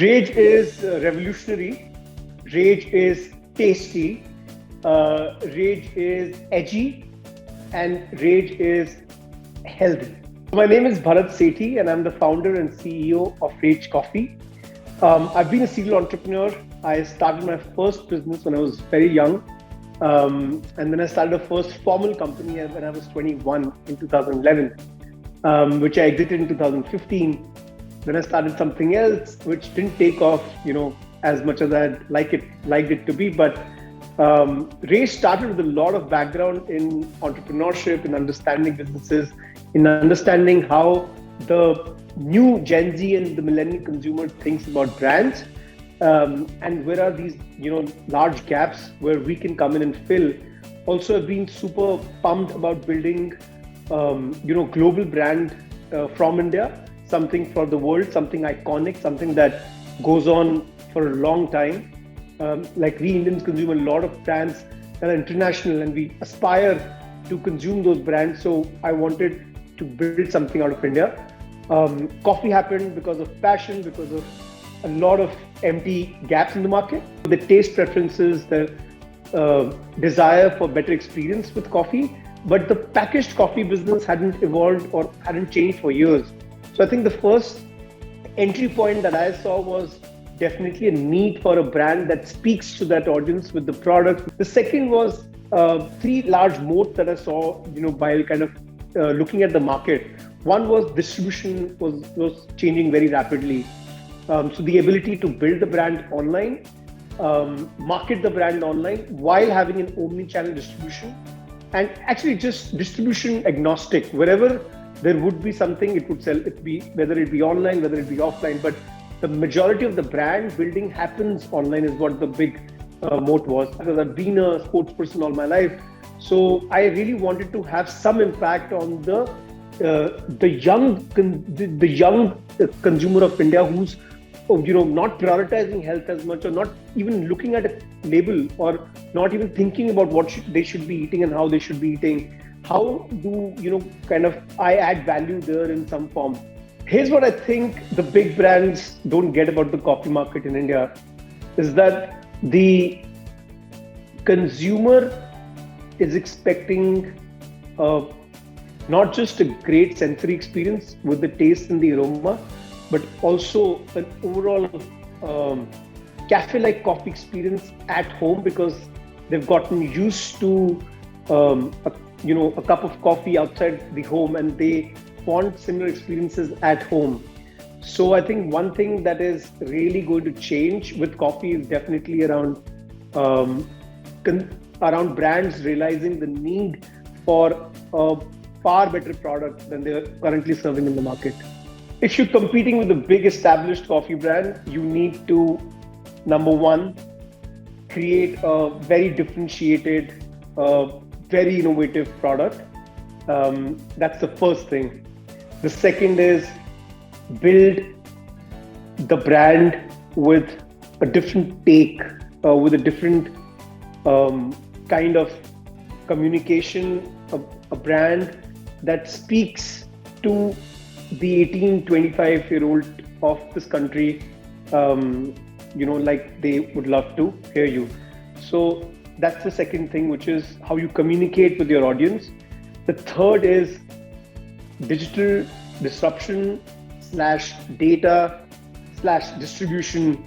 Rage is revolutionary. Rage is tasty. Rage is edgy, and Rage is healthy. My name is Bharat Sethi, and I'm the founder and CEO of Rage Coffee. I've been a serial entrepreneur. I started my first business when I was very young, and then I started a first formal company when I was 21 in 2011, which I exited in 2015. Then I started something else, which didn't take off, as much as I'd liked it to be. But Ray started with a lot of background in entrepreneurship, in understanding businesses, in understanding how the new Gen Z and the millennial consumer thinks about brands, and where are these, large gaps where we can come in and fill. Also, I've been super pumped about building, global brand from India, something for the world, something iconic, something that goes on for a long time. Like we Indians consume a lot of brands that are international, and we aspire to consume those brands. So I wanted to build something out of India. Coffee happened because of passion, because of a lot of empty gaps in the market. The taste preferences, the desire for better experience with coffee, but the packaged coffee business hadn't evolved or hadn't changed for years. So I think the first entry point that I saw was definitely a need for a brand that speaks to that audience with the product. The second was three large moats that I saw, by kind of looking at the market. One was distribution was changing very rapidly. So the ability to build the brand online, market the brand online while having an omni-channel distribution, and actually just distribution agnostic. Wherever there would be something, it would sell. Whether it be online, whether it be offline, but the majority of the brand building happens online is what the big moat was. Because I've been a sports person all my life, so I really wanted to have some impact on the young consumer of India who's not prioritizing health as much, or not even looking at a label, or not even thinking about what they should be eating and how they should be eating. How do I add value there in some form? Here's what I think the big brands don't get about the coffee market in India is that the consumer is expecting not just a great sensory experience with the taste and the aroma, but also an overall cafe-like coffee experience at home, because they've gotten used to a cup of coffee outside the home, and they want similar experiences at home. So I think one thing that is really going to change with coffee is definitely around brands realizing the need for a far better product than they're currently serving in the market. If you're competing with a big established coffee brand, you need to, number one, create a very differentiated, very innovative product. That's the first thing. The second is build the brand with a different take, with a different kind of communication, a brand that speaks to the 18-25-year-old of this country, like they would love to hear you. So that's the second thing, which is how you communicate with your audience. The third is digital disruption / data / distribution.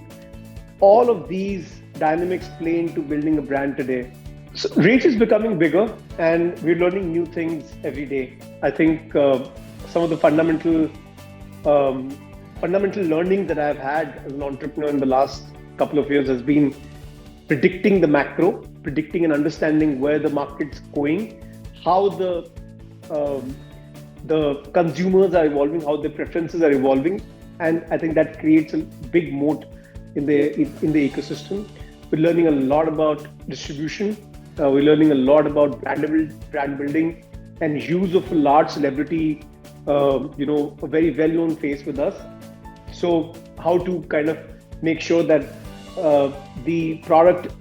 All of these dynamics play into building a brand today. So Reach is becoming bigger, and we're learning new things every day. I think some of the fundamental learning that I've had as an entrepreneur in the last couple of years has been predicting the macro, predicting and understanding where the market's going, how the consumers are evolving, how their preferences are evolving, and I think that creates a big moat in the ecosystem. We're learning a lot about distribution. We're learning a lot about brand building and use of a large celebrity, a very well-known face with us. So how to kind of make sure that the product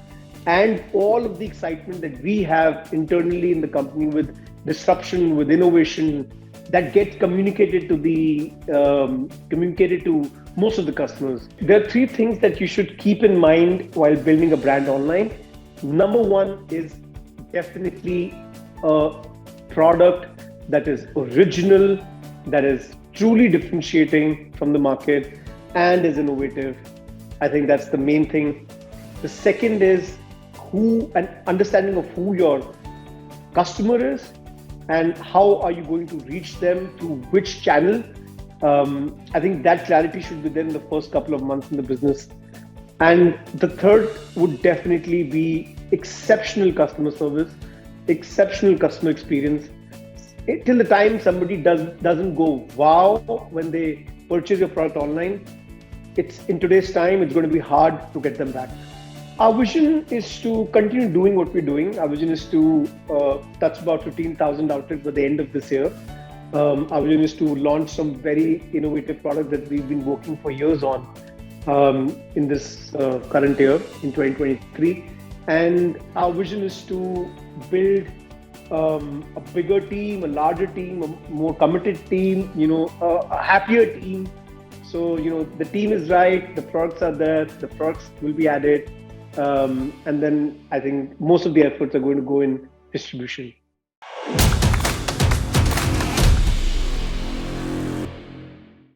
and all of the excitement that we have internally in the company with disruption, with innovation, that gets communicated to most of the customers. There are three things that you should keep in mind while building a brand online. Number one is definitely a product that is original, that is truly differentiating from the market and is innovative. I think that's the main thing. The second is an understanding of who your customer is and how are you going to reach them through which channel. I think that clarity should be there in the first couple of months in the business. And the third would definitely be exceptional customer service, exceptional customer experience. Till the time somebody doesn't go wow when they purchase your product online, it's in today's time, it's going to be hard to get them back. Our vision is to continue doing what we're doing. Our vision is to touch about 15,000 outlets by the end of this year. Our vision is to launch some very innovative products that we've been working for years on in this current year, in 2023. And our vision is to build a bigger team, a larger team, a more committed team, a happier team. So, the team is right, the products are there, the products will be added. And then I think most of the efforts are going to go in distribution.